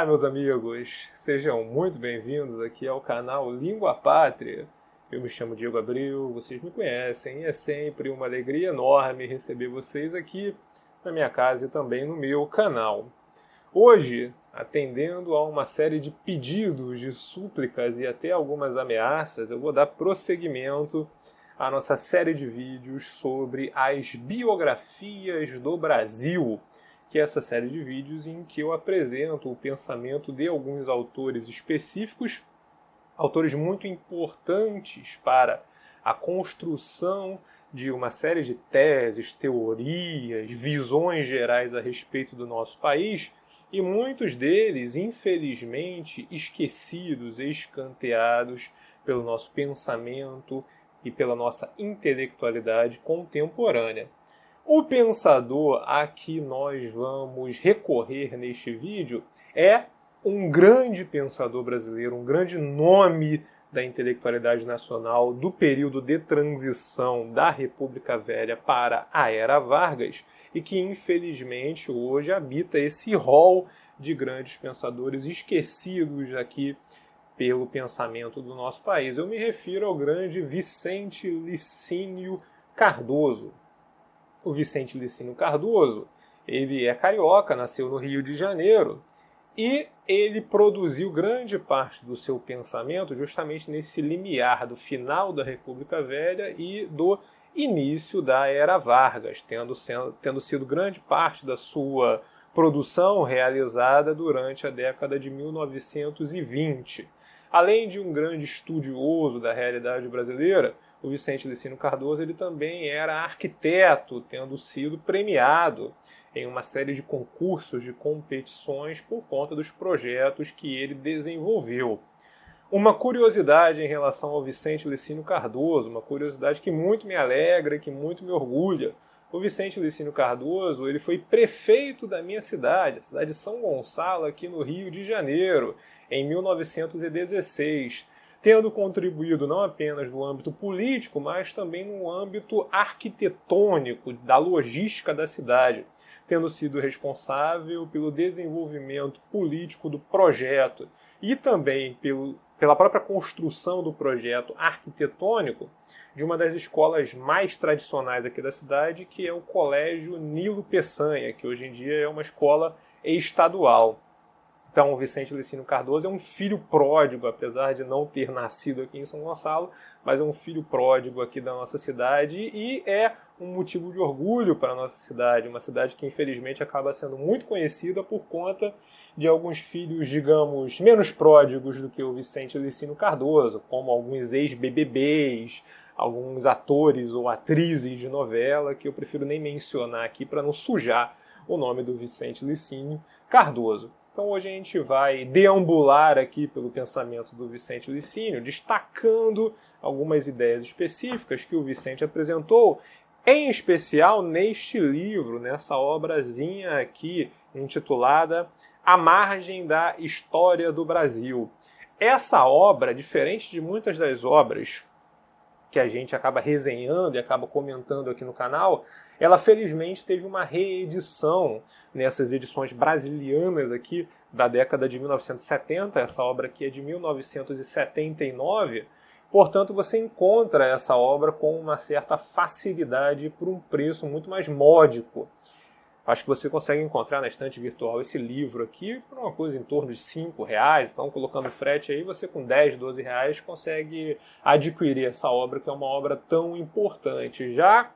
Olá, meus amigos, sejam muito bem-vindos aqui ao canal Língua Pátria. Eu me chamo Diego Abreu, vocês me conhecem e é sempre uma alegria enorme receber vocês aqui na minha casa e também no meu canal. Hoje, atendendo a uma série de pedidos, de súplicas e até algumas ameaças, eu vou dar prosseguimento à nossa série de vídeos sobre as biografias do Brasil, que é essa série de vídeos em que eu apresento o pensamento de alguns autores específicos, autores muito importantes para a construção de uma série de teses, teorias, visões gerais a respeito do nosso país, e muitos deles, infelizmente, esquecidos, escanteados pelo nosso pensamento e pela nossa intelectualidade contemporânea. O pensador a que nós vamos recorrer neste vídeo é um grande pensador brasileiro, um grande nome da intelectualidade nacional do período de transição da República Velha para a Era Vargas e que, infelizmente, hoje habita esse rol de grandes pensadores esquecidos aqui pelo pensamento do nosso país. Eu me refiro ao grande Vicente Licínio Cardoso. O Vicente Licínio Cardoso, ele é carioca, nasceu no Rio de Janeiro e ele produziu grande parte do seu pensamento justamente nesse limiar do final da República Velha e do início da Era Vargas, tendo sido grande parte da sua produção realizada durante a década de 1920. Além de um grande estudioso da realidade brasileira, o Vicente Licínio Cardoso ele também era arquiteto, tendo sido premiado em uma série de concursos, de competições, por conta dos projetos que ele desenvolveu. Uma curiosidade em relação ao Vicente Licínio Cardoso, uma curiosidade que muito me alegra e que muito me orgulha. O Vicente Licínio Cardoso ele foi prefeito da minha cidade, a cidade de São Gonçalo, aqui no Rio de Janeiro, em 1916, tendo contribuído não apenas no âmbito político, mas também no âmbito arquitetônico, da logística da cidade, tendo sido responsável pelo desenvolvimento político do projeto e também pela própria construção do projeto arquitetônico de uma das escolas mais tradicionais aqui da cidade, que é o Colégio Nilo Peçanha, que hoje em dia é uma escola estadual. Então, o Vicente Licínio Cardoso é um filho pródigo, apesar de não ter nascido aqui em São Gonçalo, mas é um filho pródigo aqui da nossa cidade e é um motivo de orgulho para a nossa cidade, uma cidade que infelizmente acaba sendo muito conhecida por conta de alguns filhos, digamos, menos pródigos do que o Vicente Licínio Cardoso, como alguns ex-BBBs, alguns atores ou atrizes de novela, que eu prefiro nem mencionar aqui para não sujar o nome do Vicente Licínio Cardoso. Então hoje a gente vai deambular aqui pelo pensamento do Vicente Licínio, destacando algumas ideias específicas que o Vicente apresentou, em especial neste livro, nessa obrazinha aqui intitulada A Margem da História do Brasil. Essa obra, diferente de muitas das obras que a gente acaba resenhando e acaba comentando aqui no canal, ela felizmente teve uma reedição nessas edições brasilianas aqui da década de 1970, essa obra aqui é de 1979, portanto você encontra essa obra com uma certa facilidade por um preço muito mais módico. Acho que você consegue encontrar na estante virtual esse livro aqui por uma coisa em torno de R$5, então colocando frete aí, você com 10, 12 reais consegue adquirir essa obra, que é uma obra tão importante. Já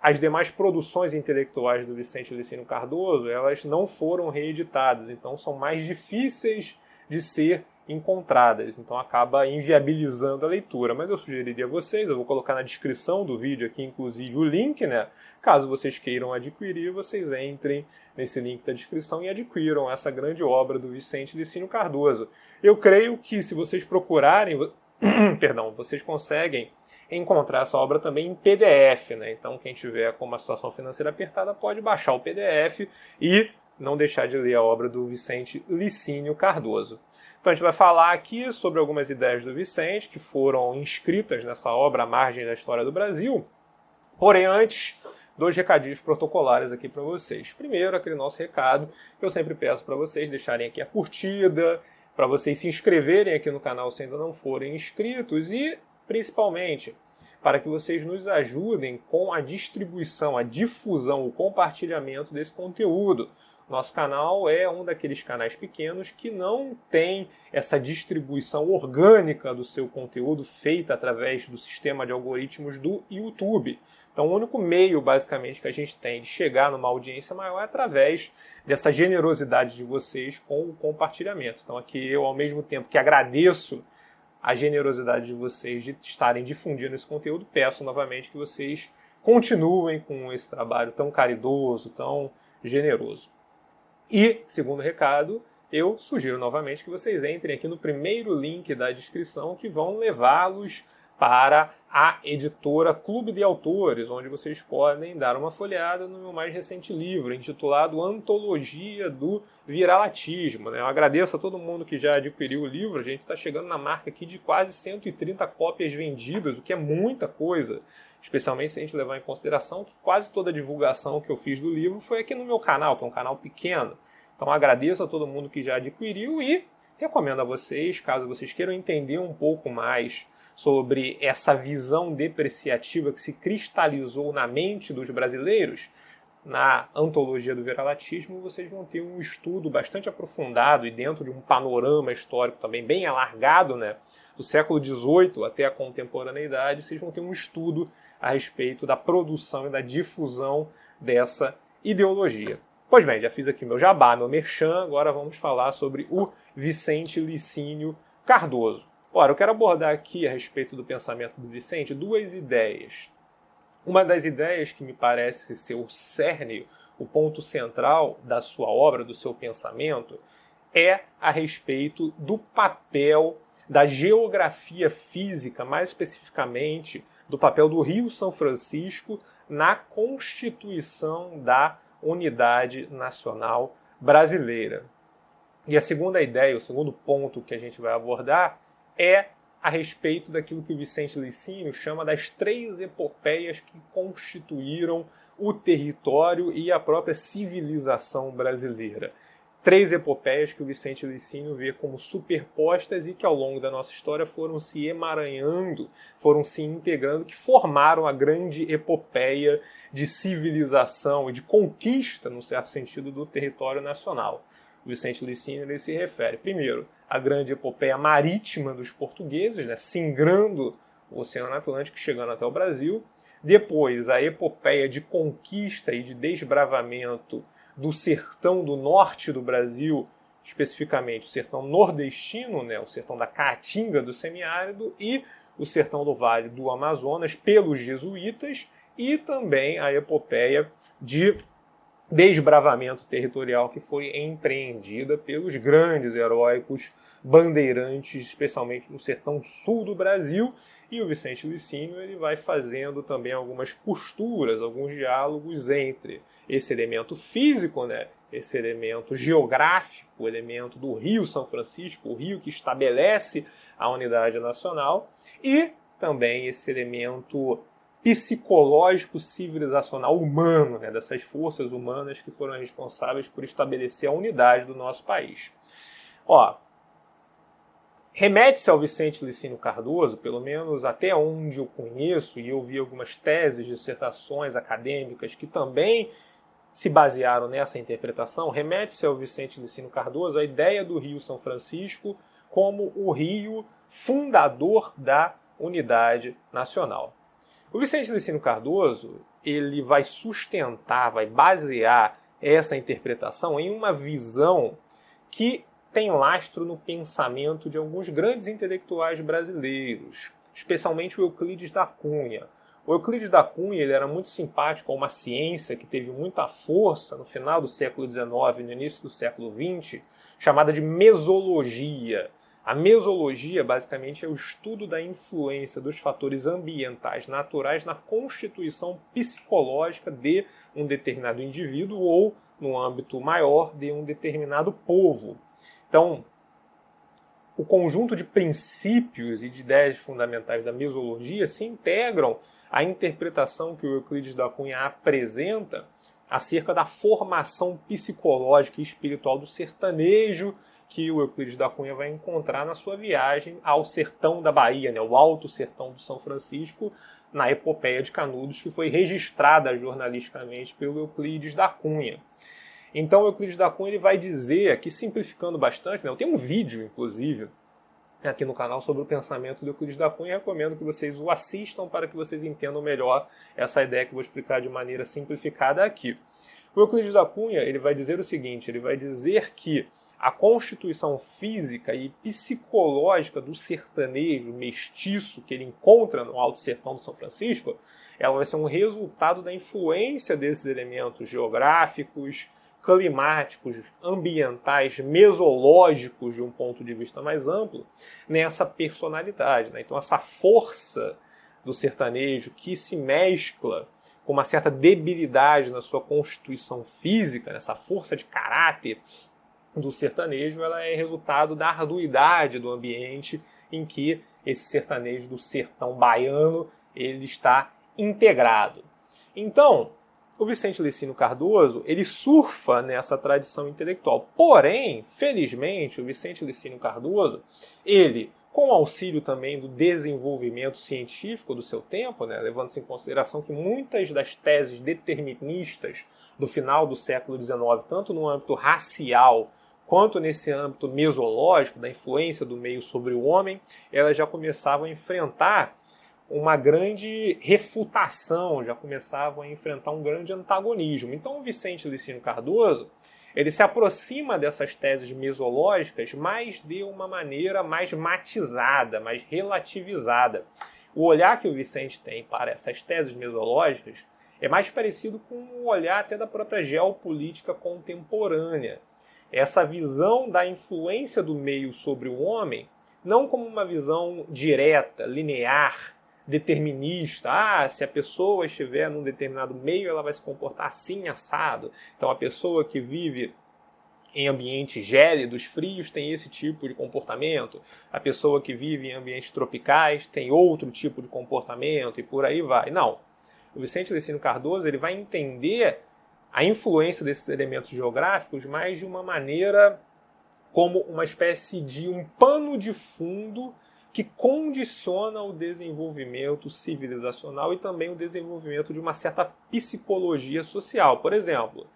as demais produções intelectuais do Vicente Licínio Cardoso, elas não foram reeditadas, então são mais difíceis de ser encontradas, então acaba inviabilizando a leitura. Mas eu sugeriria a vocês, eu vou colocar na descrição do vídeo aqui, inclusive, o link, né? Caso vocês queiram adquirir, vocês entrem nesse link da descrição e adquiram essa grande obra do Vicente Licínio Cardoso. Eu creio que se vocês procurarem, vocês conseguem encontrar essa obra também em PDF, né? Então quem tiver com uma situação financeira apertada pode baixar o PDF e não deixar de ler a obra do Vicente Licínio Cardoso. Então a gente vai falar aqui sobre algumas ideias do Vicente que foram inscritas nessa obra A Margem da História do Brasil. Porém, antes, dois recadinhos protocolares aqui para vocês. Primeiro, aquele nosso recado que eu sempre peço para vocês deixarem aqui a curtida, para vocês se inscreverem aqui no canal se ainda não forem inscritos e, principalmente, para que vocês nos ajudem com a distribuição, a difusão, o compartilhamento desse conteúdo. Nosso canal é um daqueles canais pequenos que não tem essa distribuição orgânica do seu conteúdo feita através do sistema de algoritmos do YouTube. Então, o único meio, basicamente, que a gente tem de chegar numa audiência maior é através dessa generosidade de vocês com o compartilhamento. Então, aqui eu, ao mesmo tempo que agradeço a generosidade de vocês de estarem difundindo esse conteúdo, peço novamente que vocês continuem com esse trabalho tão caridoso, tão generoso. E, segundo recado, eu sugiro novamente que vocês entrem aqui no primeiro link da descrição que vão levá-los para a editora Clube de Autores, onde vocês podem dar uma folheada no meu mais recente livro, intitulado Antologia do Viralatismo. Eu agradeço a todo mundo que já adquiriu o livro, a gente está chegando na marca aqui de quase 130 cópias vendidas, o que é muita coisa, especialmente se a gente levar em consideração que quase toda a divulgação que eu fiz do livro foi aqui no meu canal, que é um canal pequeno. Então agradeço a todo mundo que já adquiriu e recomendo a vocês, caso vocês queiram entender um pouco mais sobre essa visão depreciativa que se cristalizou na mente dos brasileiros, na Antologia do Viralatismo, vocês vão ter um estudo bastante aprofundado e dentro de um panorama histórico também bem alargado, do século XVIII até a contemporaneidade, vocês vão ter um estudo a respeito da produção e da difusão dessa ideologia. Pois bem, já fiz aqui meu jabá, meu merchan, agora vamos falar sobre o Vicente Licínio Cardoso. Ora, eu quero abordar aqui a respeito do pensamento do Vicente duas ideias. Uma das ideias que me parece ser o cerne, o ponto central da sua obra, do seu pensamento, é a respeito do papel da geografia física, mais especificamente do papel do Rio São Francisco na constituição da unidade nacional brasileira. E a segunda ideia, o segundo ponto que a gente vai abordar é a respeito daquilo que o Vicente Licínio chama das três epopeias que constituíram o território e a própria civilização brasileira. Três epopeias que o Vicente Licínio vê como superpostas e que ao longo da nossa história foram se emaranhando, foram se integrando, que formaram a grande epopeia de civilização e de conquista, no certo sentido, do território nacional. O Vicente Licínio ele se refere, primeiro, à grande epopeia marítima dos portugueses, singrando o Oceano Atlântico, chegando até o Brasil. Depois, a epopeia de conquista e de desbravamento do sertão do norte do Brasil, especificamente o sertão nordestino, o sertão da Caatinga do semiárido e o sertão do Vale do Amazonas pelos jesuítas, e também a epopeia de desbravamento territorial que foi empreendida pelos grandes heróicos bandeirantes, especialmente no sertão sul do Brasil. E o Vicente Licínio ele vai fazendo também algumas costuras, alguns diálogos entre esse elemento físico, esse elemento geográfico, o elemento do Rio São Francisco, o rio que estabelece a unidade nacional, e também esse elemento psicológico civilizacional humano, dessas forças humanas que foram responsáveis por estabelecer a unidade do nosso país. Remete-se ao Vicente Licínio Cardoso, pelo menos até onde eu conheço, e eu vi algumas teses, dissertações acadêmicas que também se basearam nessa interpretação, remete-se ao Vicente Licínio Cardoso a ideia do Rio São Francisco como o rio fundador da unidade nacional. O Vicente Licínio Cardoso ele vai sustentar, vai basear essa interpretação em uma visão que tem lastro no pensamento de alguns grandes intelectuais brasileiros, especialmente o Euclides da Cunha. O Euclides da Cunha ele era muito simpático a uma ciência que teve muita força no final do século XIX e no início do século XX, chamada de mesologia. A mesologia, basicamente, é o estudo da influência dos fatores ambientais naturais na constituição psicológica de um determinado indivíduo ou, no âmbito maior, de um determinado povo. Então, o conjunto de princípios e de ideias fundamentais da mesologia se integram a interpretação que o Euclides da Cunha apresenta acerca da formação psicológica e espiritual do sertanejo que o Euclides da Cunha vai encontrar na sua viagem ao sertão da Bahia, né, o Alto Sertão do São Francisco, na Epopeia de Canudos, que foi registrada jornalisticamente pelo Euclides da Cunha. Então o Euclides da Cunha ele vai dizer, aqui simplificando bastante, né, eu tenho um vídeo, inclusive, aqui no canal sobre o pensamento do Euclides da Cunha, recomendo que vocês o assistam para que vocês entendam melhor essa ideia que eu vou explicar de maneira simplificada aqui. O Euclides da Cunha ele vai dizer o seguinte, ele vai dizer que a constituição física e psicológica do sertanejo mestiço que ele encontra no Alto Sertão do São Francisco, ela vai ser um resultado da influência desses elementos geográficos, climáticos, ambientais, mesológicos de um ponto de vista mais amplo, nessa personalidade, né? Então essa força do sertanejo que se mescla com uma certa debilidade na sua constituição física, essa força de caráter do sertanejo, ela é resultado da arduidade do ambiente em que esse sertanejo do sertão baiano ele está integrado. Então, o Vicente Licínio Cardoso, ele surfa nessa tradição intelectual. Porém, felizmente, o Vicente Licínio Cardoso, ele, com auxílio também do desenvolvimento científico do seu tempo, né, levando-se em consideração que muitas das teses deterministas do final do século XIX, tanto no âmbito racial quanto nesse âmbito mesológico, da influência do meio sobre o homem, elas já começavam a enfrentar uma grande refutação, já começavam a enfrentar um grande antagonismo. Então o Vicente Licínio Cardoso, ele se aproxima dessas teses mesológicas, mas de uma maneira mais matizada, mais relativizada. O olhar que o Vicente tem para essas teses mesológicas é mais parecido com o olhar até da própria geopolítica contemporânea. Essa visão da influência do meio sobre o homem, não como uma visão direta, linear, determinista. Se a pessoa estiver num determinado meio, ela vai se comportar assim, assado. Então a pessoa que vive em ambientes gélidos, frios, tem esse tipo de comportamento. A pessoa que vive em ambientes tropicais tem outro tipo de comportamento e por aí vai. Não. O Vicente Licínio Cardoso ele vai entender a influência desses elementos geográficos mais de uma maneira como uma espécie de um pano de fundo que condiciona o desenvolvimento civilizacional e também o desenvolvimento de uma certa psicologia social. Por exemplo,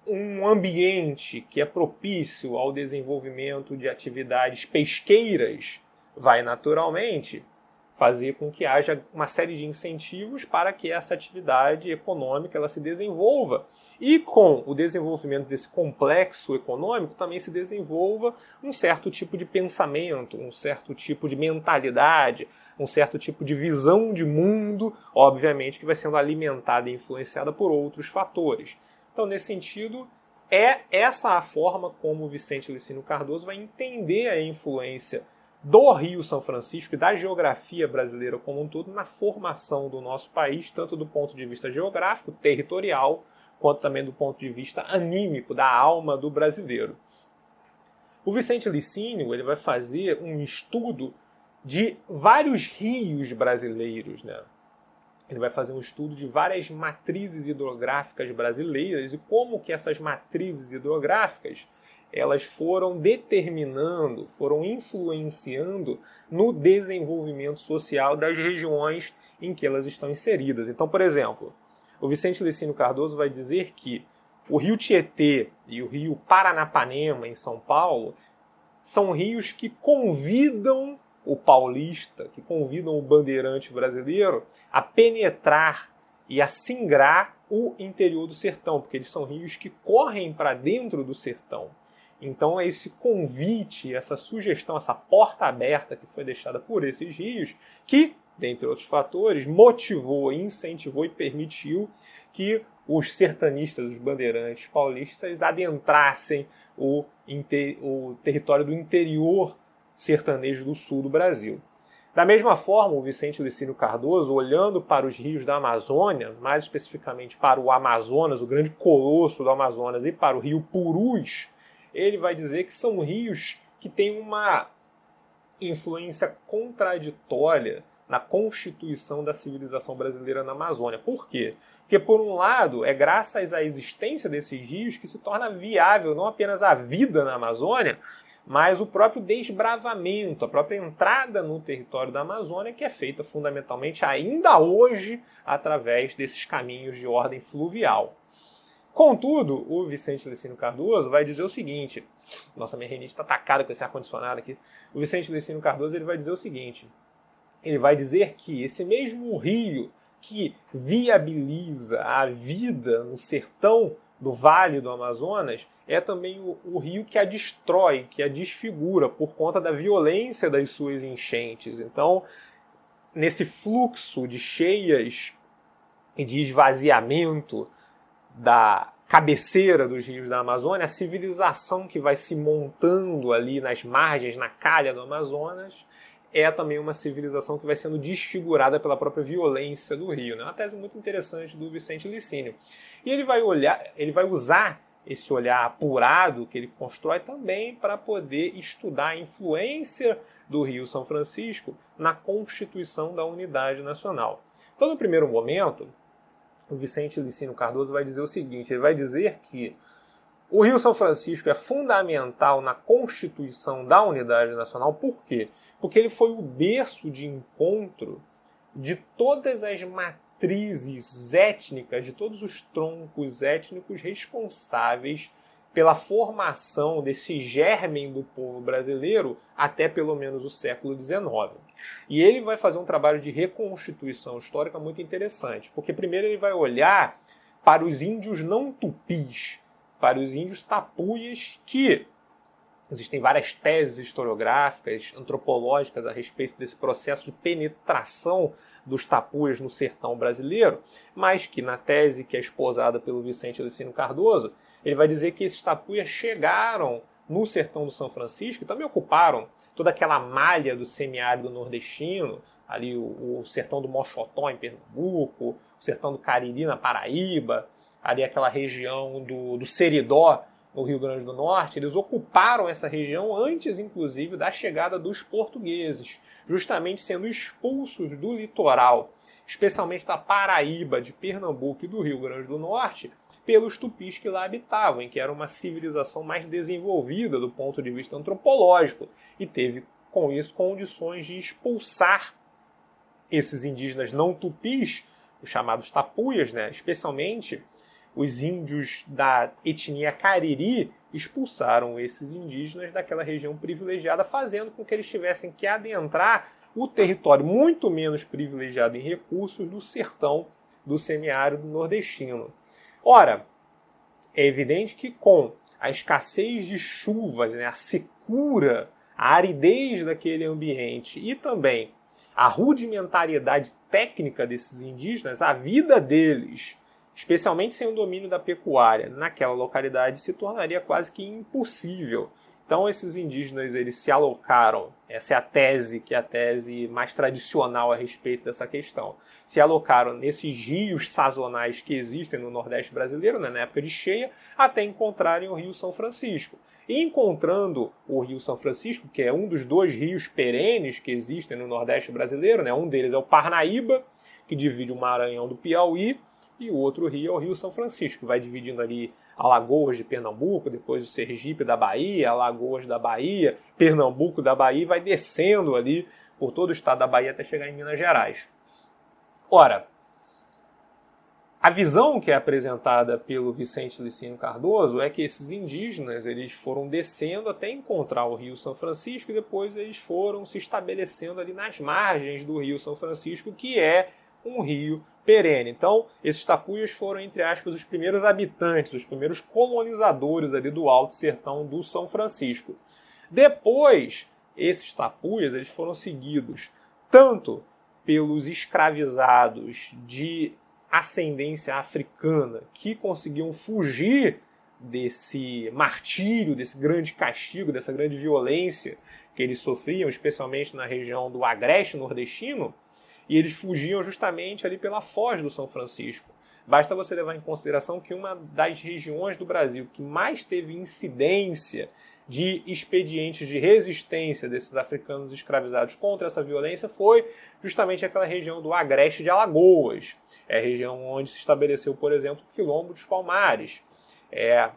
um ambiente que é propício ao desenvolvimento de atividades pesqueiras vai naturalmente fazer com que haja uma série de incentivos para que essa atividade econômica ela se desenvolva. E com o desenvolvimento desse complexo econômico também se desenvolva um certo tipo de pensamento, um certo tipo de mentalidade, um certo tipo de visão de mundo, obviamente que vai sendo alimentada e influenciada por outros fatores. Então, nesse sentido, é essa a forma como o Vicente Licínio Cardoso vai entender a influência do Rio São Francisco e da geografia brasileira como um todo na formação do nosso país, tanto do ponto de vista geográfico, territorial, quanto também do ponto de vista anímico, da alma do brasileiro. O Vicente Licínio ele vai fazer um estudo de vários rios brasileiros, né? Ele vai fazer um estudo de várias matrizes hidrográficas brasileiras e como que essas matrizes hidrográficas elas foram determinando, foram influenciando no desenvolvimento social das regiões em que elas estão inseridas. Então, por exemplo, o Vicente Licínio Cardoso vai dizer que o rio Tietê e o rio Paranapanema, em São Paulo, são rios que convidam o paulista, que convidam o bandeirante brasileiro a penetrar e a singrar o interior do sertão, porque eles são rios que correm para dentro do sertão. Então é esse convite, essa sugestão, essa porta aberta que foi deixada por esses rios que, dentre outros fatores, motivou, incentivou e permitiu que os sertanistas, os bandeirantes paulistas adentrassem o território do interior sertanejo do sul do Brasil. Da mesma forma, o Vicente Licínio Cardoso, olhando para os rios da Amazônia, mais especificamente para o Amazonas, o grande colosso do Amazonas, e para o rio Purus, ele vai dizer que são rios que têm uma influência contraditória na constituição da civilização brasileira na Amazônia. Por quê? Porque, por um lado, é graças à existência desses rios que se torna viável não apenas a vida na Amazônia, mas o próprio desbravamento, a própria entrada no território da Amazônia, que é feita fundamentalmente ainda hoje através desses caminhos de ordem fluvial. Contudo, o Vicente Licínio Cardoso vai dizer o seguinte, nossa, minha rinite está atacada com esse ar-condicionado aqui, o Vicente Licínio Cardoso ele vai dizer o seguinte, ele vai dizer que esse mesmo rio que viabiliza a vida no sertão do Vale do Amazonas é também o rio que a destrói, que a desfigura por conta da violência das suas enchentes. Então, nesse fluxo de cheias e de esvaziamento da cabeceira dos rios da Amazônia, a civilização que vai se montando ali nas margens, na calha do Amazonas, é também uma civilização que vai sendo desfigurada pela própria violência do rio. É uma tese muito interessante do Vicente Licínio. E ele vai usar esse olhar apurado que ele constrói também para poder estudar a influência do Rio São Francisco na constituição da unidade nacional. Então, no primeiro momento, o Vicente Licínio Cardoso vai dizer o seguinte, ele vai dizer que o Rio São Francisco é fundamental na constituição da unidade nacional. Por quê? Porque ele foi o berço de encontro de todas as matrizes étnicas, de todos os troncos étnicos responsáveis pela formação desse germen do povo brasileiro até pelo menos o século XIX. E ele vai fazer um trabalho de reconstituição histórica muito interessante, porque primeiro ele vai olhar para os índios não tupis, para os índios tapuias, que existem várias teses historiográficas, antropológicas a respeito desse processo de penetração dos tapuias no sertão brasileiro, mas que na tese que é esposada pelo Vicente Licínio Cardoso, ele vai dizer que esses tapuias chegaram no sertão do São Francisco e também ocuparam toda aquela malha do semiárido nordestino, ali o sertão do Mochotó em Pernambuco, o sertão do Cariri na Paraíba, ali aquela região do Seridó no Rio Grande do Norte. Eles ocuparam essa região antes, inclusive, da chegada dos portugueses, justamente sendo expulsos do litoral, especialmente da Paraíba, de Pernambuco e do Rio Grande do Norte, pelos tupis que lá habitavam, em que era uma civilização mais desenvolvida do ponto de vista antropológico, e teve, com isso, condições de expulsar esses indígenas não tupis, os chamados tapuias, especialmente os índios da etnia Cariri, expulsaram esses indígenas daquela região privilegiada, fazendo com que eles tivessem que adentrar o território muito menos privilegiado em recursos do sertão do semiárido nordestino. Ora, é evidente que com a escassez de chuvas, a secura, a aridez daquele ambiente e também a rudimentariedade técnica desses indígenas, a vida deles, especialmente sem o domínio da pecuária, naquela localidade se tornaria quase que impossível. Então esses indígenas eles se alocaram, essa é a tese, que é a tese mais tradicional a respeito dessa questão, se alocaram nesses rios sazonais que existem no Nordeste brasileiro, na época de cheia, até encontrarem o Rio São Francisco. E encontrando o Rio São Francisco, que é um dos dois rios perenes que existem no Nordeste brasileiro, um deles é o Parnaíba, que divide o Maranhão do Piauí, e o outro rio é o Rio São Francisco, que vai dividindo ali Alagoas de Pernambuco, depois o Sergipe da Bahia, Alagoas da Bahia, Pernambuco da Bahia, e vai descendo ali por todo o estado da Bahia até chegar em Minas Gerais. Ora, a visão que é apresentada pelo Vicente Licínio Cardoso é que esses indígenas eles foram descendo até encontrar o Rio São Francisco e depois eles foram se estabelecendo ali nas margens do Rio São Francisco, que é um rio perene. Então, esses tapuias foram, entre aspas, os primeiros habitantes, os primeiros colonizadores ali do Alto Sertão do São Francisco. Depois, esses tapuias eles foram seguidos tanto pelos escravizados de ascendência africana que conseguiam fugir desse martírio, desse grande castigo, dessa grande violência que eles sofriam, especialmente na região do Agreste nordestino, e eles fugiam justamente ali pela foz do São Francisco. Basta você levar em consideração que uma das regiões do Brasil que mais teve incidência de expedientes de resistência desses africanos escravizados contra essa violência foi justamente aquela região do Agreste de Alagoas. É a região onde se estabeleceu, por exemplo, o Quilombo dos Palmares. É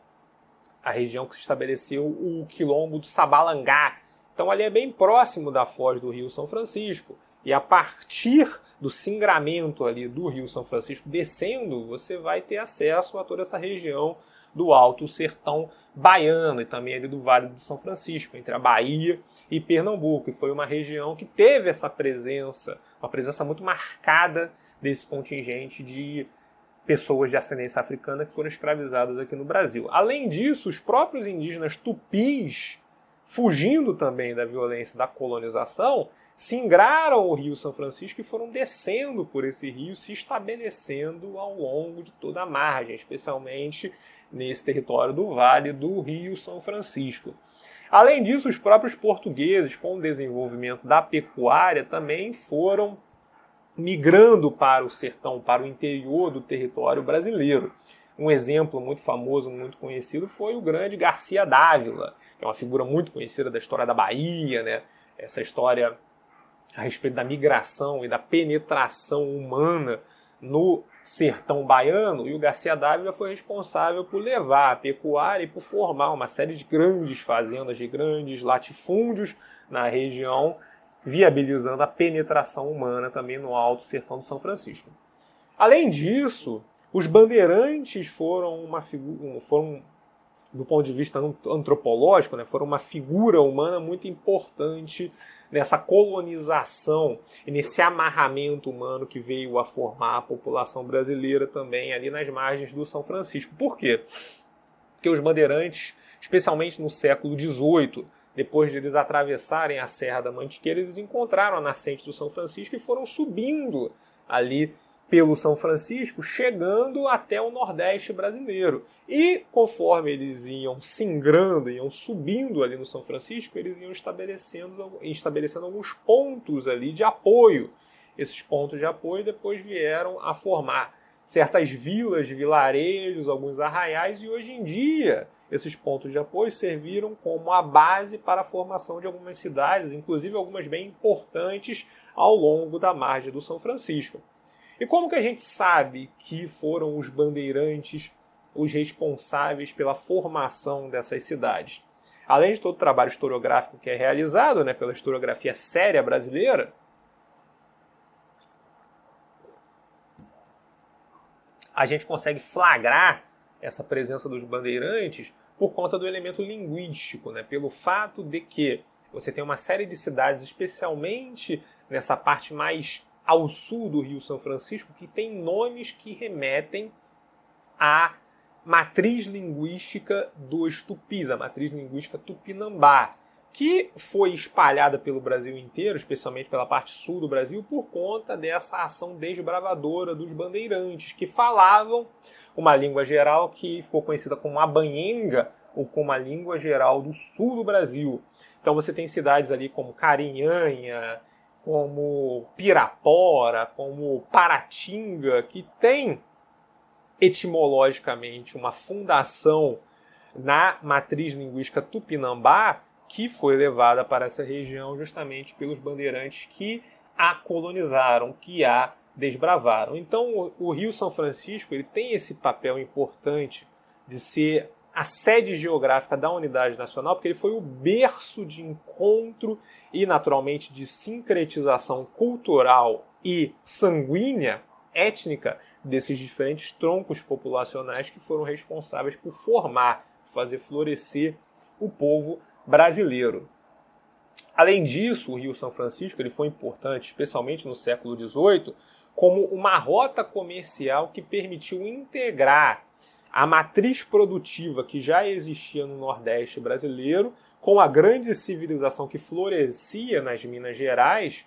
a região que se estabeleceu o Quilombo do Sabalangá. Então ali é bem próximo da foz do Rio São Francisco. E a partir do singramento ali do Rio São Francisco, descendo, você vai ter acesso a toda essa região do Alto Sertão Baiano e também ali do Vale do São Francisco, entre a Bahia e Pernambuco. E foi uma região que teve essa presença, uma presença muito marcada desse contingente de pessoas de ascendência africana que foram escravizadas aqui no Brasil. Além disso, os próprios indígenas tupis, fugindo também da violência da colonização, singraram o Rio São Francisco e foram descendo por esse rio, se estabelecendo ao longo de toda a margem, especialmente nesse território do Vale do Rio São Francisco. Além disso, os próprios portugueses, com o desenvolvimento da pecuária, também foram migrando para o sertão, para o interior do território brasileiro. Um exemplo muito famoso, muito conhecido, foi o grande Garcia Dávila, que é uma figura muito conhecida da história da Bahia, né? Essa história a respeito da migração e da penetração humana no sertão baiano, e o Garcia Dávila foi responsável por levar a pecuária e por formar uma série de grandes fazendas, de grandes latifúndios na região, viabilizando a penetração humana também no Alto Sertão do São Francisco. Além disso, os bandeirantes foram do ponto de vista antropológico, né, foram uma figura humana muito importante nessa colonização e nesse amarramento humano que veio a formar a população brasileira também ali nas margens do São Francisco. Por quê? Porque os bandeirantes, especialmente no século XVIII, depois de eles atravessarem a Serra da Mantiqueira, eles encontraram a nascente do São Francisco e foram subindo ali pelo São Francisco, chegando até o Nordeste brasileiro. E conforme eles iam singrando, iam subindo ali no São Francisco, eles iam estabelecendo alguns pontos ali de apoio. Esses pontos de apoio depois vieram a formar certas vilas, vilarejos, alguns arraiais, e hoje em dia esses pontos de apoio serviram como a base para a formação de algumas cidades, inclusive algumas bem importantes ao longo da margem do São Francisco. E como que a gente sabe que foram os bandeirantes os responsáveis pela formação dessas cidades? Além de todo o trabalho historiográfico que é realizado, né, pela historiografia séria brasileira, a gente consegue flagrar essa presença dos bandeirantes por conta do elemento linguístico, né, pelo fato de que você tem uma série de cidades, especialmente nessa parte mais ao sul do Rio São Francisco, que tem nomes que remetem à matriz linguística dos tupis, a matriz linguística tupinambá, que foi espalhada pelo Brasil inteiro, especialmente pela parte sul do Brasil, por conta dessa ação desbravadora dos bandeirantes, que falavam uma língua geral que ficou conhecida como abanhenga, ou como a língua geral do sul do Brasil. Então você tem cidades ali como Carinhanha, como Pirapora, como Paratinga, que tem etimologicamente uma fundação na matriz linguística tupinambá, que foi levada para essa região justamente pelos bandeirantes que a colonizaram, que a desbravaram. Então o Rio São Francisco ele tem esse papel importante de ser a sede geográfica da unidade nacional, porque ele foi o berço de encontro e, naturalmente, de sincretização cultural e sanguínea, étnica, desses diferentes troncos populacionais que foram responsáveis por formar, fazer florescer o povo brasileiro. Além disso, o Rio São Francisco ele foi importante, especialmente no século XVIII, como uma rota comercial que permitiu integrar a matriz produtiva que já existia no Nordeste brasileiro com a grande civilização que florescia nas Minas Gerais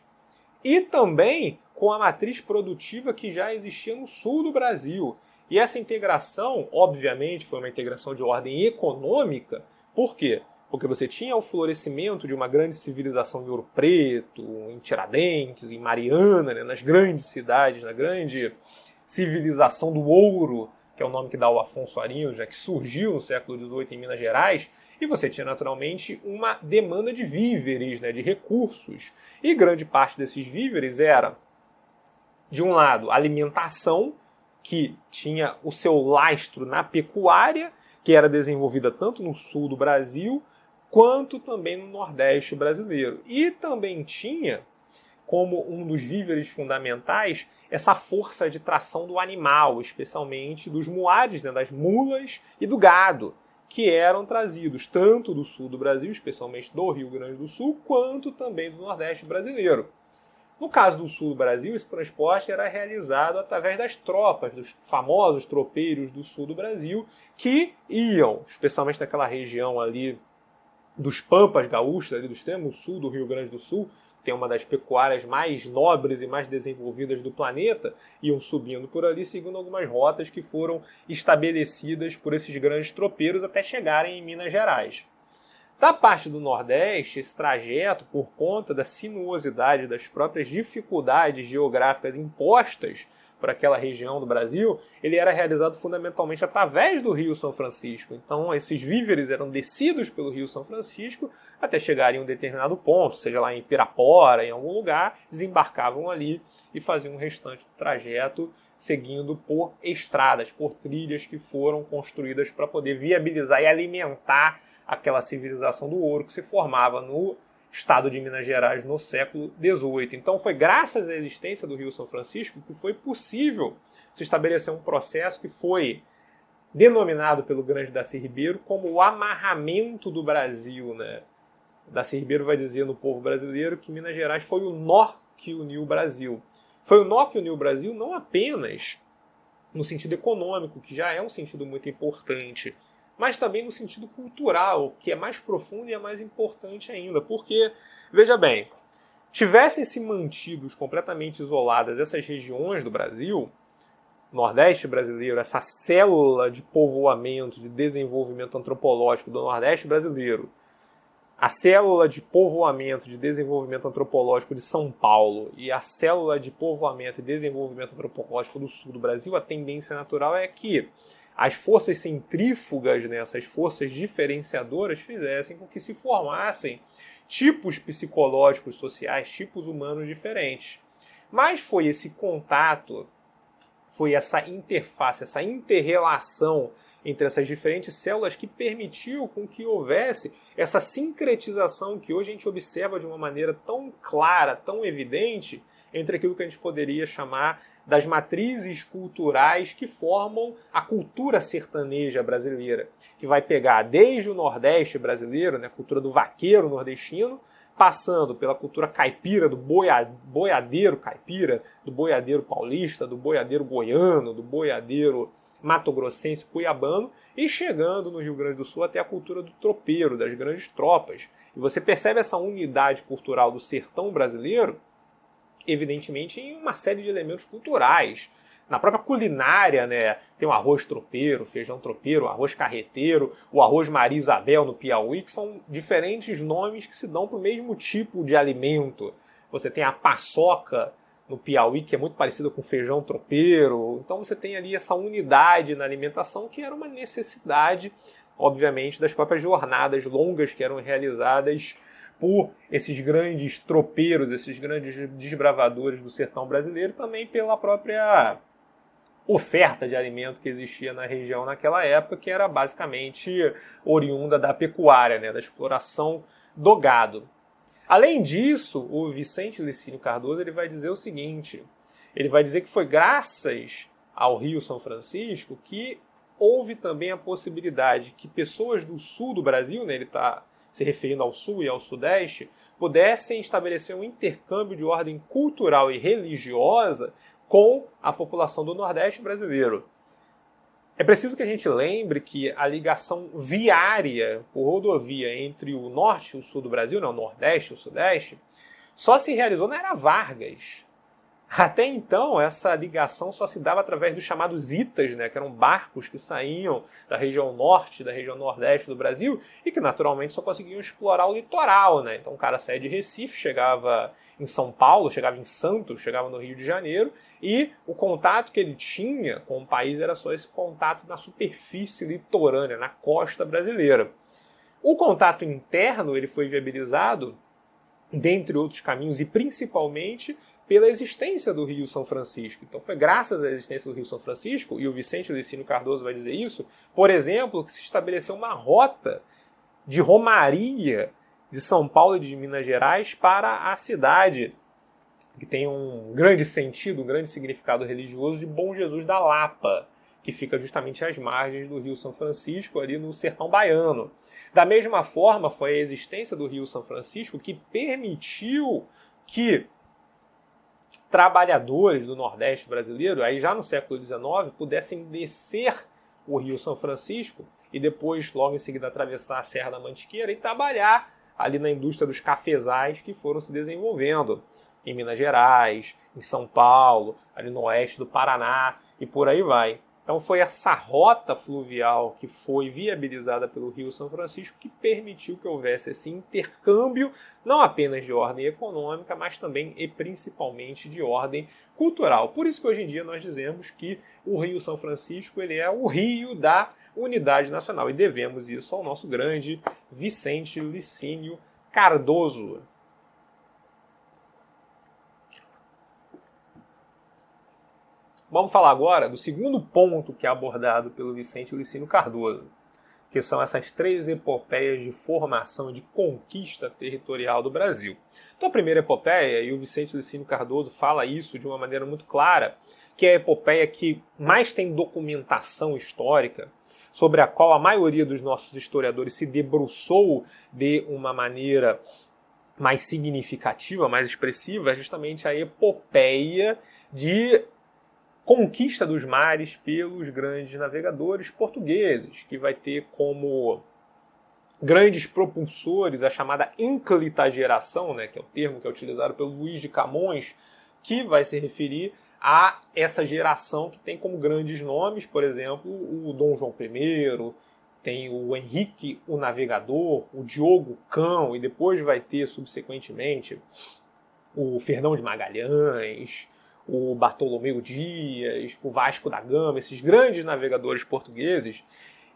e também com a matriz produtiva que já existia no sul do Brasil. E essa integração, obviamente, foi uma integração de ordem econômica. Por quê? Porque você tinha o florescimento de uma grande civilização em Ouro Preto, em Tiradentes, em Mariana, né, nas grandes cidades, na grande civilização do ouro, que é o nome que dá o Afonso Arinos, né, que surgiu no século XVIII em Minas Gerais, e você tinha naturalmente uma demanda de víveres, né, de recursos. E grande parte desses víveres era, de um lado, alimentação, que tinha o seu lastro na pecuária, que era desenvolvida tanto no sul do Brasil, quanto também no Nordeste brasileiro. E também tinha, como um dos víveres fundamentais, essa força de tração do animal, especialmente dos muares, né, das mulas e do gado, que eram trazidos tanto do sul do Brasil, especialmente do Rio Grande do Sul, quanto também do Nordeste brasileiro. No caso do sul do Brasil, esse transporte era realizado através das tropas, dos famosos tropeiros do sul do Brasil, que iam, especialmente naquela região ali dos Pampas Gaúchas, ali do extremo sul do Rio Grande do Sul, que tem uma das pecuárias mais nobres e mais desenvolvidas do planeta, iam subindo por ali, seguindo algumas rotas que foram estabelecidas por esses grandes tropeiros até chegarem em Minas Gerais. Da parte do Nordeste, esse trajeto, por conta da sinuosidade, das próprias dificuldades geográficas impostas por aquela região do Brasil, ele era realizado fundamentalmente através do Rio São Francisco. Então, esses víveres eram descidos pelo Rio São Francisco até chegarem em um determinado ponto, seja lá em Pirapora, em algum lugar, desembarcavam ali e faziam o restante do trajeto seguindo por estradas, por trilhas que foram construídas para poder viabilizar e alimentar aquela civilização do ouro que se formava no estado de Minas Gerais no século XVIII. Então foi graças à existência do Rio São Francisco que foi possível se estabelecer um processo que foi denominado pelo grande Darcy Ribeiro como o amarramento do Brasil, né? Darcy Ribeiro vai dizer no povo brasileiro que Minas Gerais foi o nó que uniu o Brasil. Foi o nó que uniu o Brasil não apenas no sentido econômico, que já é um sentido muito importante, mas também no sentido cultural, que é mais profundo e é mais importante ainda. Porque, veja bem, tivessem se mantidos completamente isoladas essas regiões do Brasil, Nordeste brasileiro, essa célula de povoamento, de desenvolvimento antropológico do Nordeste brasileiro, a célula de povoamento, de desenvolvimento antropológico de São Paulo e a célula de povoamento e desenvolvimento antropológico do Sul do Brasil, a tendência natural é que as forças centrífugas, né, essas forças diferenciadoras, fizessem com que se formassem tipos psicológicos, sociais, tipos humanos diferentes. Mas foi esse contato, foi essa interface, essa interrelação entre essas diferentes células que permitiu com que houvesse essa sincretização que hoje a gente observa de uma maneira tão clara, tão evidente, entre aquilo que a gente poderia chamar das matrizes culturais que formam a cultura sertaneja brasileira, que vai pegar desde o Nordeste brasileiro, né, a cultura do vaqueiro nordestino, passando pela cultura caipira, do boiadeiro caipira, do boiadeiro paulista, do boiadeiro goiano, do boiadeiro mato-grossense cuiabano, e chegando no Rio Grande do Sul até a cultura do tropeiro, das grandes tropas. E você percebe essa unidade cultural do sertão brasileiro, evidentemente, em uma série de elementos culturais. Na própria culinária, né, tem o arroz tropeiro, feijão tropeiro, o arroz carreteiro, o arroz Maria Isabel no Piauí, que são diferentes nomes que se dão para o mesmo tipo de alimento. Você tem a paçoca no Piauí, que é muito parecida com feijão tropeiro. Então você tem ali essa unidade na alimentação que era uma necessidade, obviamente, das próprias jornadas longas que eram realizadas por esses grandes tropeiros, esses grandes desbravadores do sertão brasileiro, também pela própria oferta de alimento que existia na região naquela época, que era basicamente oriunda da pecuária, né, da exploração do gado. Além disso, o Vicente Licínio Cardoso ele vai dizer o seguinte, ele vai dizer que foi graças ao Rio São Francisco que houve também a possibilidade que pessoas do sul do Brasil, né, ele está se referindo ao sul e ao sudeste, pudessem estabelecer um intercâmbio de ordem cultural e religiosa com a população do Nordeste brasileiro. É preciso que a gente lembre que a ligação viária por rodovia entre o norte e o sul do Brasil, não, o nordeste e o sudeste, só se realizou na Era Vargas. Até então, essa ligação só se dava através dos chamados itas, né, que eram barcos que saíam da região norte, da região nordeste do Brasil e que naturalmente só conseguiam explorar o litoral. Né? Então o cara saía de Recife, chegava em São Paulo, chegava em Santos, chegava no Rio de Janeiro e o contato que ele tinha com o país era só esse contato na superfície litorânea, na costa brasileira. O contato interno ele foi viabilizado, dentre outros caminhos, e principalmente pela existência do Rio São Francisco. Então foi graças à existência do Rio São Francisco, e o Vicente Licínio Cardoso vai dizer isso, por exemplo, que se estabeleceu uma rota de romaria de São Paulo e de Minas Gerais para a cidade, que tem um grande sentido, um grande significado religioso, de Bom Jesus da Lapa, que fica justamente às margens do Rio São Francisco, ali no sertão baiano. Da mesma forma, foi a existência do Rio São Francisco que permitiu que trabalhadores do Nordeste brasileiro, aí já no século XIX, pudessem descer o Rio São Francisco e depois, logo em seguida, atravessar a Serra da Mantiqueira e trabalhar ali na indústria dos cafezais que foram se desenvolvendo em Minas Gerais, em São Paulo, ali no oeste do Paraná e por aí vai. Então foi essa rota fluvial que foi viabilizada pelo Rio São Francisco que permitiu que houvesse esse intercâmbio, não apenas de ordem econômica, mas também e principalmente de ordem cultural. Por isso que hoje em dia nós dizemos que o Rio São Francisco ele é o rio da unidade nacional e devemos isso ao nosso grande Vicente Licínio Cardoso. Vamos falar agora do segundo ponto que é abordado pelo Vicente Licínio Cardoso, que são essas 3 epopeias de formação e de conquista territorial do Brasil. Então a primeira epopeia, e o Vicente Licínio Cardoso fala isso de uma maneira muito clara, que é a epopeia que mais tem documentação histórica, sobre a qual a maioria dos nossos historiadores se debruçou de uma maneira mais significativa, mais expressiva, é justamente a epopeia de conquista dos mares pelos grandes navegadores portugueses, que vai ter como grandes propulsores a chamada ínclita geração, né, que é o termo que é utilizado pelo Luís de Camões, que vai se referir a essa geração que tem como grandes nomes, por exemplo, o Dom João I, tem o Henrique o Navegador, o Diogo Cão, e depois vai ter, subsequentemente, o Fernão de Magalhães, o Bartolomeu Dias, o Vasco da Gama, esses grandes navegadores portugueses,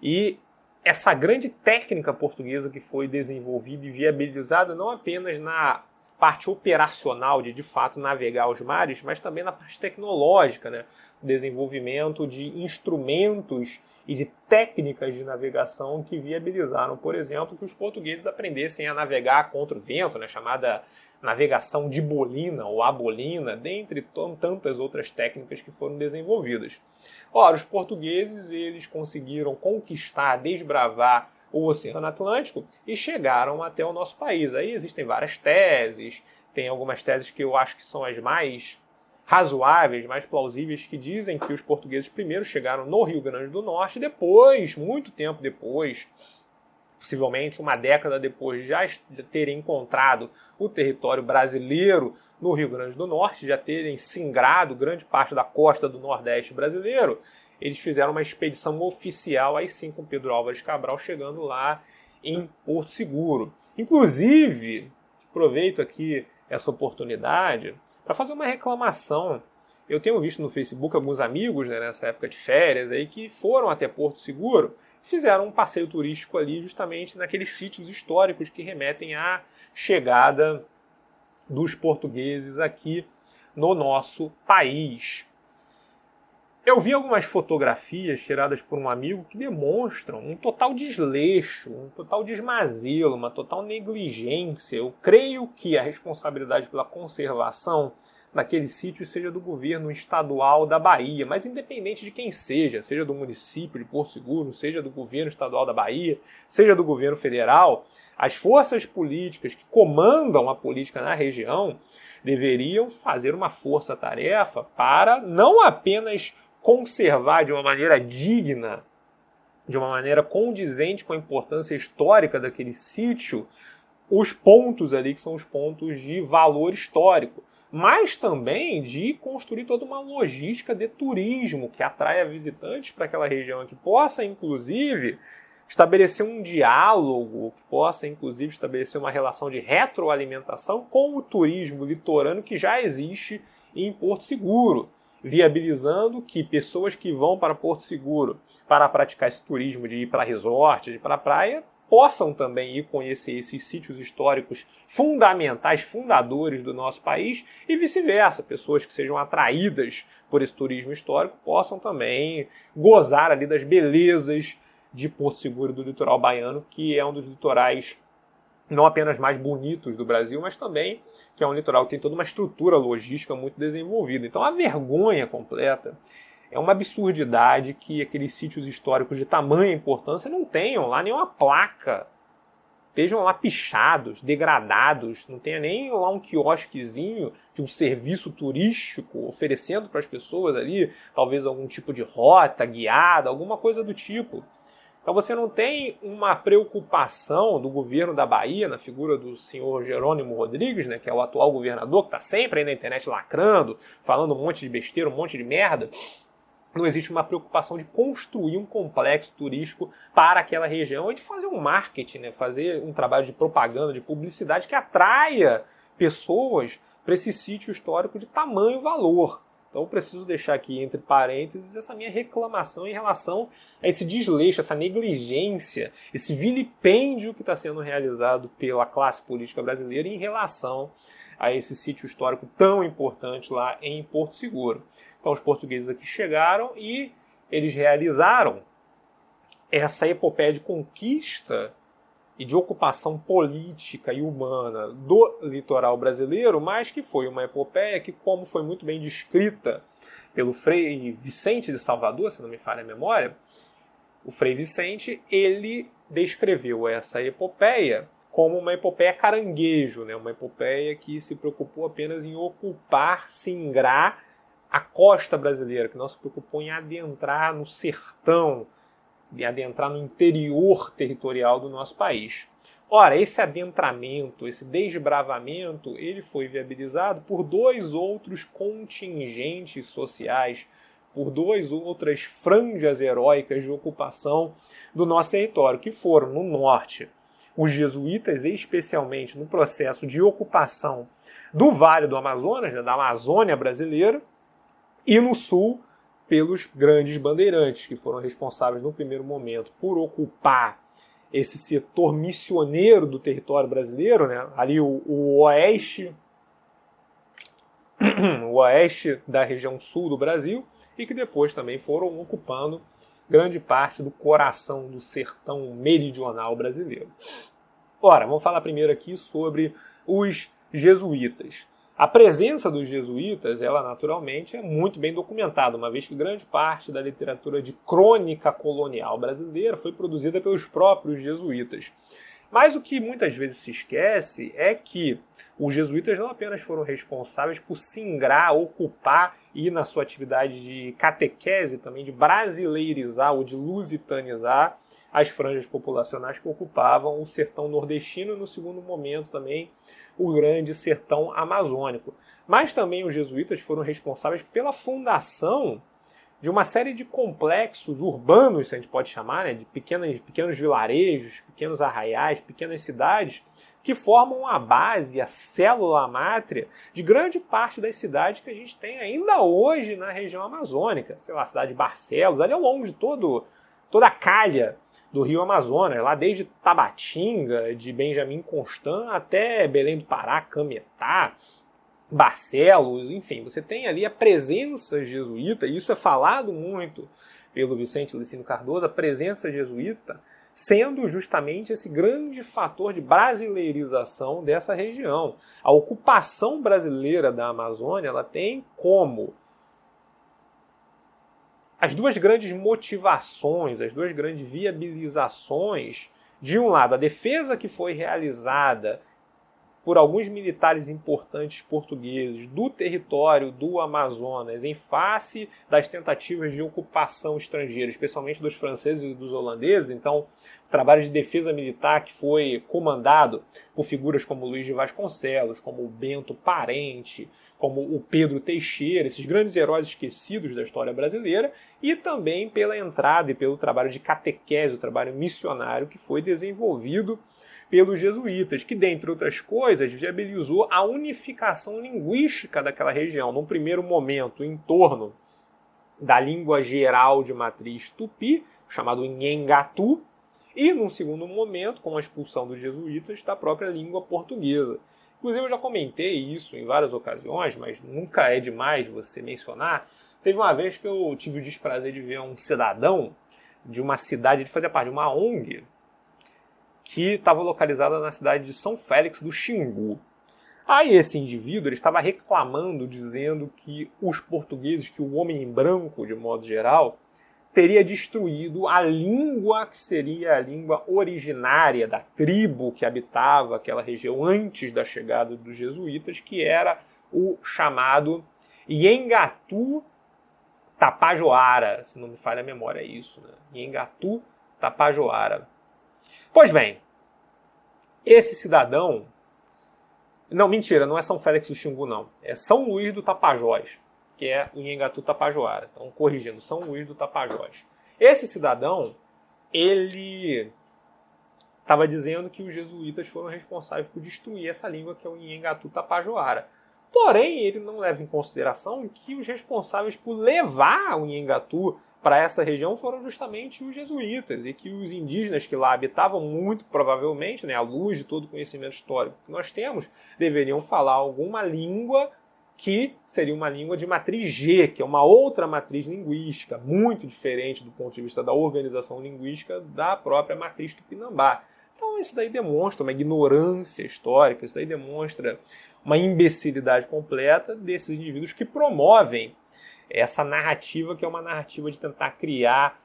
e essa grande técnica portuguesa que foi desenvolvida e viabilizada não apenas na parte operacional de fato navegar os mares, mas também na parte tecnológica, né? O desenvolvimento de instrumentos e de técnicas de navegação que viabilizaram, por exemplo, que os portugueses aprendessem a navegar contra o vento, né? Chamada navegação de bolina ou abolina, dentre tantas outras técnicas que foram desenvolvidas. Ora, os portugueses eles conseguiram conquistar, desbravar o Oceano Atlântico e chegaram até o nosso país. Aí existem várias teses, tem algumas teses que eu acho que são as mais razoáveis, mais plausíveis, que dizem que os portugueses primeiro chegaram no Rio Grande do Norte, depois, muito tempo depois, possivelmente uma década depois de já terem encontrado o território brasileiro no Rio Grande do Norte, já terem singrado grande parte da costa do Nordeste brasileiro, eles fizeram uma expedição oficial, aí sim com Pedro Álvares Cabral, chegando lá em Porto Seguro. Inclusive, aproveito aqui essa oportunidade para fazer uma reclamação. Eu tenho visto no Facebook alguns amigos, né, nessa época de férias aí, que foram até Porto Seguro, fizeram um passeio turístico ali justamente naqueles sítios históricos que remetem à chegada dos portugueses aqui no nosso país. Eu vi algumas fotografias tiradas por um amigo que demonstram um total desleixo, um total desmazelo, uma total negligência. Eu creio que a responsabilidade pela conservação daquele sítio seja do governo estadual da Bahia, mas independente de quem seja do município de Porto Seguro, seja do governo estadual da Bahia, seja do governo federal, as forças políticas que comandam a política na região deveriam fazer uma força-tarefa para não apenas conservar de uma maneira digna, de uma maneira condizente com a importância histórica daquele sítio, os pontos ali que são os pontos de valor histórico, mas também de construir toda uma logística de turismo que atraia visitantes para aquela região, que possa, inclusive, estabelecer um diálogo, que possa, inclusive, estabelecer uma relação de retroalimentação com o turismo litorâneo que já existe em Porto Seguro, viabilizando que pessoas que vão para Porto Seguro para praticar esse turismo de ir para resort, de ir para a praia, possam também ir conhecer esses sítios históricos fundamentais, fundadores do nosso país, e vice-versa, pessoas que sejam atraídas por esse turismo histórico possam também gozar ali das belezas de Porto Seguro, do litoral baiano, que é um dos litorais não apenas mais bonitos do Brasil, mas também que é um litoral que tem toda uma estrutura logística muito desenvolvida. Então a vergonha completa é uma absurdidade que aqueles sítios históricos de tamanha importância não tenham lá nenhuma placa, estejam lá pichados, degradados, não tenha nem lá um quiosquezinho de um serviço turístico oferecendo para as pessoas ali, talvez algum tipo de rota guiada, alguma coisa do tipo. Então você não tem uma preocupação do governo da Bahia, na figura do senhor Jerônimo Rodrigues, né, que é o atual governador, que está sempre aí na internet lacrando, falando um monte de besteira, um monte de merda. Não existe uma preocupação de construir um complexo turístico para aquela região e de fazer um marketing, né? Fazer um trabalho de propaganda, de publicidade que atraia pessoas para esse sítio histórico de tamanho valor. Então eu preciso deixar aqui entre parênteses essa minha reclamação em relação a esse desleixo, essa negligência, esse vilipêndio que está sendo realizado pela classe política brasileira em relação a esse sítio histórico tão importante lá em Porto Seguro. Então os portugueses aqui chegaram e eles realizaram essa epopeia de conquista e de ocupação política e humana do litoral brasileiro, mas que foi uma epopeia que, como foi muito bem descrita pelo Frei Vicente de Salvador, se não me falha a memória, o Frei Vicente, ele descreveu essa epopeia como uma epopeia caranguejo, né? Uma epopeia que se preocupou apenas em ocupar, singrar a costa brasileira, que não se preocupou em adentrar no sertão, em adentrar no interior territorial do nosso país. Ora, esse adentramento, esse desbravamento, ele foi viabilizado por dois outros contingentes sociais, por duas outras franjas heróicas de ocupação do nosso território, que foram, no norte, os jesuítas, especialmente no processo de ocupação do Vale do Amazonas, da Amazônia brasileira, e no sul, pelos grandes bandeirantes, que foram responsáveis no primeiro momento por ocupar esse setor missioneiro do território brasileiro, né? Ali o oeste da região sul do Brasil, e que depois também foram ocupando grande parte do coração do sertão meridional brasileiro. Ora, vamos falar primeiro aqui sobre os jesuítas. A presença dos jesuítas, ela naturalmente é muito bem documentada, uma vez que grande parte da literatura de crônica colonial brasileira foi produzida pelos próprios jesuítas. Mas o que muitas vezes se esquece é que os jesuítas não apenas foram responsáveis por singrar, ocupar e, na sua atividade de catequese, também de brasileirizar ou de lusitanizar as franjas populacionais que ocupavam o sertão nordestino e, no segundo momento, também o grande sertão amazônico. Mas também os jesuítas foram responsáveis pela fundação de uma série de complexos urbanos, se a gente pode chamar, né, de pequenos vilarejos, pequenos arraiais, pequenas cidades, que formam a base, a célula mátria de grande parte das cidades que a gente tem ainda hoje na região amazônica. Sei lá, a cidade de Barcelos, ali ao longo de toda a calha do Rio Amazonas, lá desde Tabatinga, de Benjamin Constant, até Belém do Pará, Cametá, Barcelos, enfim, você tem ali a presença jesuíta, e isso é falado muito pelo Vicente Licínio Cardoso, a presença jesuíta sendo justamente esse grande fator de brasileirização dessa região. A ocupação brasileira da Amazônia, ela tem como as duas grandes motivações, as duas grandes viabilizações, de um lado, a defesa que foi realizada por alguns militares importantes portugueses do território do Amazonas em face das tentativas de ocupação estrangeira, especialmente dos franceses e dos holandeses. Então, o trabalho de defesa militar que foi comandado por figuras como Luís de Vasconcelos, como o Bento Parente, como o Pedro Teixeira, esses grandes heróis esquecidos da história brasileira, e também pela entrada e pelo trabalho de catequese, o trabalho missionário que foi desenvolvido pelos jesuítas, que, dentre outras coisas, viabilizou a unificação linguística daquela região, num primeiro momento em torno da língua geral de matriz tupi, chamado Nhengatu, e, num segundo momento, com a expulsão dos jesuítas, da própria língua portuguesa. Inclusive, eu já comentei isso em várias ocasiões, mas nunca é demais você mencionar. Teve uma vez que eu tive o desprazer de ver um cidadão de uma cidade, ele fazia parte de uma ONG, que estava localizada na cidade de São Félix do Xingu. Aí esse indivíduo ele estava reclamando, dizendo que os portugueses, que o homem branco, de modo geral, teria destruído a língua que seria a língua originária da tribo que habitava aquela região antes da chegada dos jesuítas, que era o chamado Iengatu Tapajoara, se não me falha a memória, é isso, né? Iengatu Tapajoara. Pois bem, esse cidadão... Não, mentira, não é São Félix do Xingu, não. É São Luís do Tapajós, que é o Iengatu Tapajoara. Então, corrigindo, São Luís do Tapajós. Esse cidadão, ele estava dizendo que os jesuítas foram responsáveis por destruir essa língua, que é o Iengatu Tapajoara. Porém, ele não leva em consideração que os responsáveis por levar o Iengatu para essa região foram justamente os jesuítas, e que os indígenas que lá habitavam, muito provavelmente, né, à luz de todo o conhecimento histórico que nós temos, deveriam falar alguma língua que seria uma língua de matriz G, que é uma outra matriz linguística, muito diferente do ponto de vista da organização linguística da própria matriz tupinambá. Então isso daí demonstra uma ignorância histórica, isso daí demonstra uma imbecilidade completa desses indivíduos que promovem essa narrativa, que é uma narrativa de tentar criar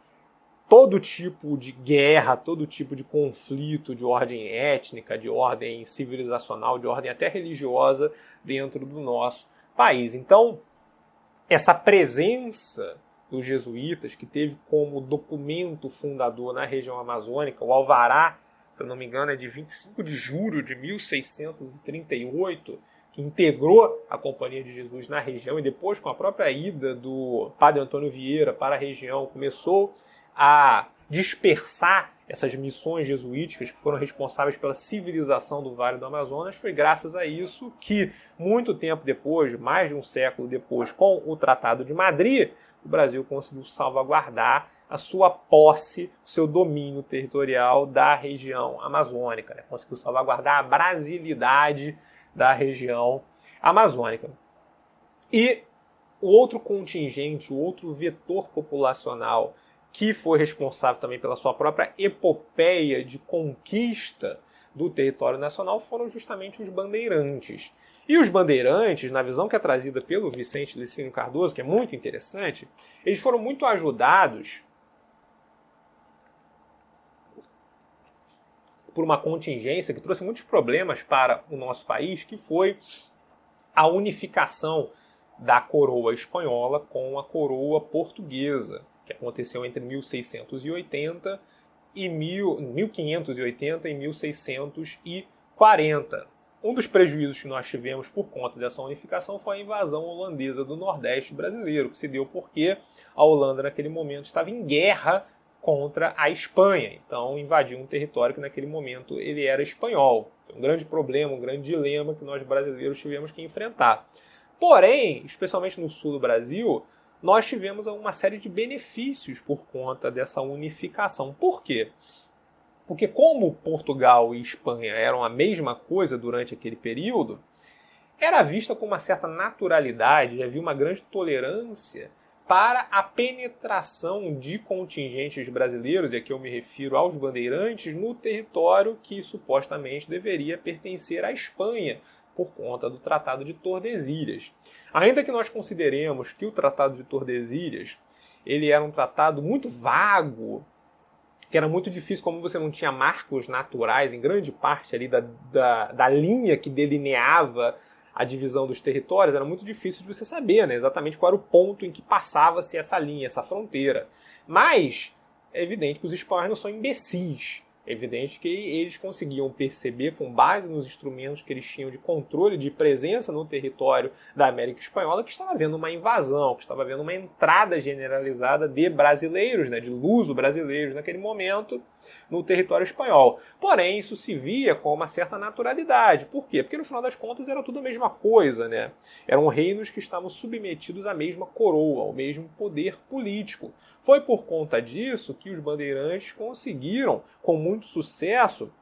todo tipo de guerra, todo tipo de conflito de ordem étnica, de ordem civilizacional, de ordem até religiosa dentro do nosso país. Então, essa presença dos jesuítas, que teve como documento fundador na região amazônica, o alvará, se eu não me engano, é de 25 de julho de 1638, que integrou a Companhia de Jesus na região, e depois, com a própria ida do padre Antônio Vieira para a região, começou a dispersar essas missões jesuíticas que foram responsáveis pela civilização do Vale do Amazonas. Foi graças a isso que, muito tempo depois, mais de um século depois, com o Tratado de Madrid, o Brasil conseguiu salvaguardar a sua posse, o seu domínio territorial da região amazônica, né? Conseguiu salvaguardar a brasilidade da região amazônica. E o outro contingente, o outro vetor populacional que foi responsável também pela sua própria epopeia de conquista do território nacional foram justamente os bandeirantes. E os bandeirantes, na visão que é trazida pelo Vicente Licínio Cardoso, que é muito interessante, eles foram muito ajudados por uma contingência que trouxe muitos problemas para o nosso país, que foi a unificação da coroa espanhola com a coroa portuguesa, que aconteceu entre 1680 e 1580 e 1640. Um dos prejuízos que nós tivemos por conta dessa unificação foi a invasão holandesa do Nordeste brasileiro, que se deu porque a Holanda, naquele momento, estava em guerra contra a Espanha. Então, invadiu um território que, naquele momento, ele era espanhol. Foi um grande problema, um grande dilema que nós brasileiros tivemos que enfrentar. Porém, especialmente no sul do Brasil, nós tivemos uma série de benefícios por conta dessa unificação. Por quê? Porque como Portugal e Espanha eram a mesma coisa durante aquele período, era vista com uma certa naturalidade, havia uma grande tolerância para a penetração de contingentes brasileiros, e aqui eu me refiro aos bandeirantes, no território que supostamente deveria pertencer à Espanha, por conta do Tratado de Tordesilhas. Ainda que nós consideremos que o Tratado de Tordesilhas ele era um tratado muito vago, que era muito difícil, como você não tinha marcos naturais em grande parte ali da linha que delineava a divisão dos territórios, era muito difícil de você saber, né, exatamente qual era o ponto em que passava-se essa linha, essa fronteira. Mas é evidente que os espanhóis não são imbecis. É evidente que eles conseguiam perceber, com base nos instrumentos que eles tinham de controle, de presença no território da América Espanhola, que estava havendo uma invasão, que estava havendo uma entrada generalizada de brasileiros, né, de luso-brasileiros naquele momento, no território espanhol. Porém, isso se via com uma certa naturalidade. Por quê? Porque no final das contas era tudo a mesma coisa, né? Eram reinos que estavam submetidos à mesma coroa, ao mesmo poder político. Foi por conta disso que os bandeirantes conseguiram, com muito sucesso,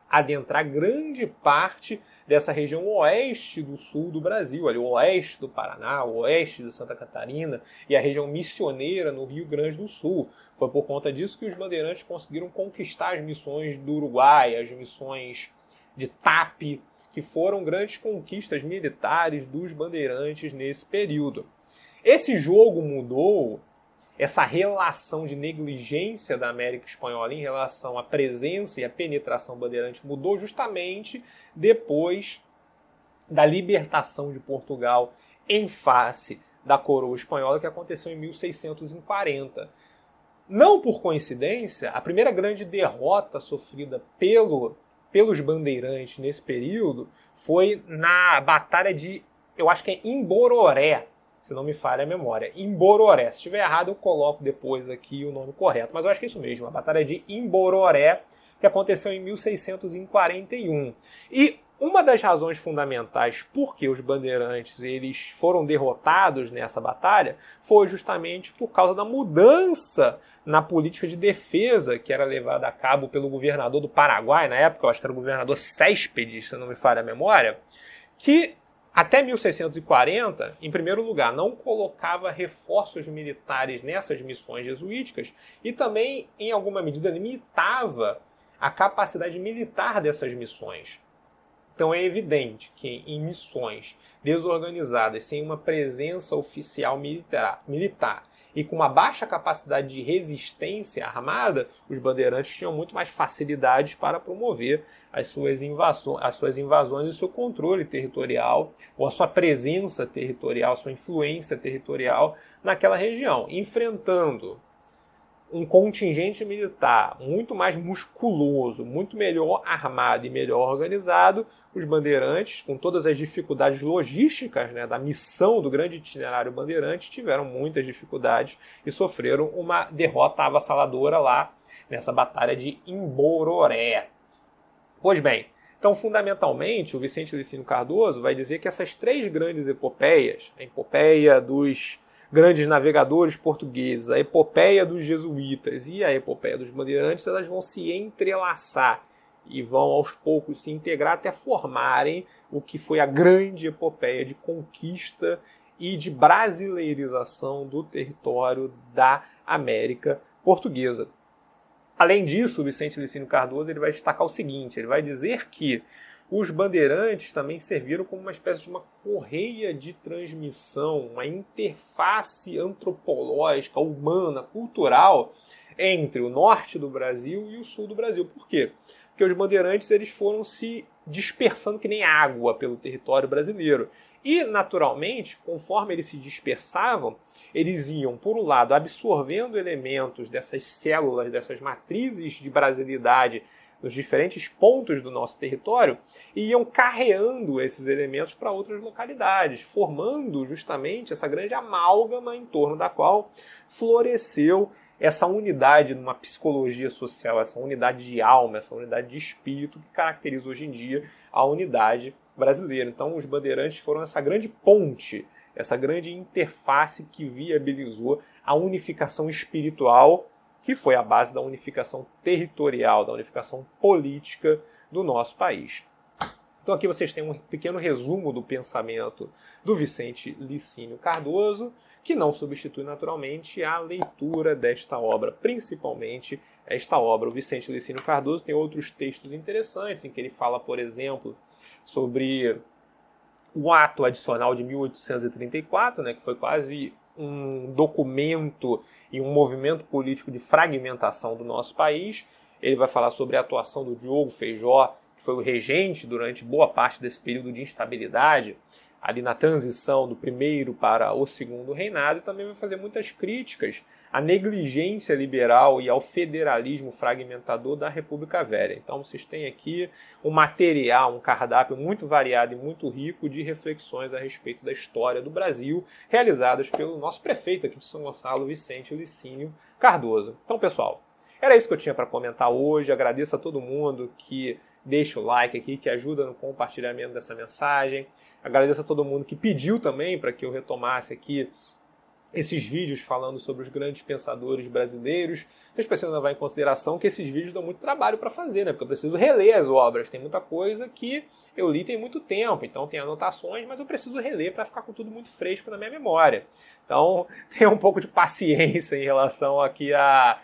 adentrar grande parte dessa região oeste do sul do Brasil, ali o oeste do Paraná, o oeste de Santa Catarina e a região missioneira no Rio Grande do Sul. Foi por conta disso que os bandeirantes conseguiram conquistar as missões do Uruguai, as missões de TAP, que foram grandes conquistas militares dos bandeirantes nesse período. Esse jogo mudou. Essa relação de negligência da América Espanhola em relação à presença e à penetração bandeirante mudou justamente depois da libertação de Portugal em face da coroa espanhola, que aconteceu em 1640. Não por coincidência, a primeira grande derrota sofrida pelos bandeirantes nesse período foi na Batalha de, eu acho que é Imbororé, se não me falha a memória. Imbororé. Se estiver errado, eu coloco depois aqui o nome correto. Mas eu acho que é isso mesmo. A Batalha de Imbororé, que aconteceu em 1641. E uma das razões fundamentais por que os bandeirantes eles foram derrotados nessa batalha foi justamente por causa da mudança na política de defesa que era levada a cabo pelo governador do Paraguai, na época, eu acho que era o governador Céspedes, se não me falha a memória, que até 1640, em primeiro lugar, não colocava reforços militares nessas missões jesuíticas e também, em alguma medida, limitava a capacidade militar dessas missões. Então é evidente que em missões desorganizadas, sem uma presença oficial militar e com uma baixa capacidade de resistência armada, os bandeirantes tinham muito mais facilidades para promover as suas invasões e o seu controle territorial, ou a sua presença territorial, a sua influência territorial naquela região, enfrentando um contingente militar muito mais musculoso, muito melhor armado e melhor organizado. Os bandeirantes, com todas as dificuldades logísticas, né, da missão do grande itinerário bandeirante, tiveram muitas dificuldades e sofreram uma derrota avassaladora lá nessa batalha de Imbororé. Pois bem, então fundamentalmente o Vicente Licínio Cardoso vai dizer que essas três grandes epopeias, a epopeia dos grandes navegadores portugueses, a epopeia dos jesuítas e a epopeia dos bandeirantes, elas vão se entrelaçar e vão aos poucos se integrar até formarem o que foi a grande epopeia de conquista e de brasileirização do território da América Portuguesa. Além disso, o Vicente Licínio Cardoso ele vai destacar o seguinte, ele vai dizer que os bandeirantes também serviram como uma espécie de uma correia de transmissão, uma interface antropológica, humana, cultural entre o norte do Brasil e o sul do Brasil. Por quê? Porque os bandeirantes eles foram se dispersando que nem água pelo território brasileiro. E, naturalmente, conforme eles se dispersavam, eles iam, por um lado, absorvendo elementos dessas células, dessas matrizes de brasilidade nos diferentes pontos do nosso território e iam carreando esses elementos para outras localidades, formando justamente essa grande amálgama em torno da qual floresceu essa unidade numa psicologia social, essa unidade de alma, essa unidade de espírito que caracteriza hoje em dia a unidade brasileira. Então os bandeirantes foram essa grande ponte, essa grande interface que viabilizou a unificação espiritual, que foi a base da unificação territorial, da unificação política do nosso país. Então aqui vocês têm um pequeno resumo do pensamento do Vicente Licínio Cardoso, que não substitui naturalmente a leitura desta obra, principalmente esta obra. O Vicente Licínio Cardoso tem outros textos interessantes, em que ele fala, por exemplo, sobre o ato adicional de 1834, né, que foi quase um documento e um movimento político de fragmentação do nosso país. Ele vai falar sobre a atuação do Diogo Feijó, que foi o regente durante boa parte desse período de instabilidade, ali na transição do primeiro para o segundo reinado, e também vai fazer muitas críticas à negligência liberal e ao federalismo fragmentador da República Velha. Então vocês têm aqui um material, um cardápio muito variado e muito rico de reflexões a respeito da história do Brasil, realizadas pelo nosso prefeito aqui de São Gonçalo, Vicente Licínio Cardoso. Então, pessoal, era isso que eu tinha para comentar hoje. Agradeço a todo mundo que deixa o like aqui, que ajuda no compartilhamento dessa mensagem. Agradeço a todo mundo que pediu também para que eu retomasse aqui esses vídeos falando sobre os grandes pensadores brasileiros. Vocês precisam levar em consideração que esses vídeos dão muito trabalho para fazer, né? Porque eu preciso reler as obras. Tem muita coisa que eu li tem muito tempo, então tem anotações, mas eu preciso reler para ficar com tudo muito fresco na minha memória. Então, tenha um pouco de paciência em relação aqui à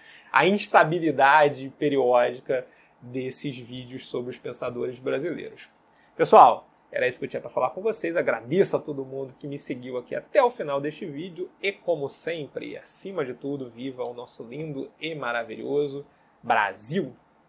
instabilidade periódica desses vídeos sobre os pensadores brasileiros. Pessoal, era isso que eu tinha para falar com vocês. Agradeço a todo mundo que me seguiu aqui até o final deste vídeo. E como sempre, acima de tudo, viva o nosso lindo e maravilhoso Brasil!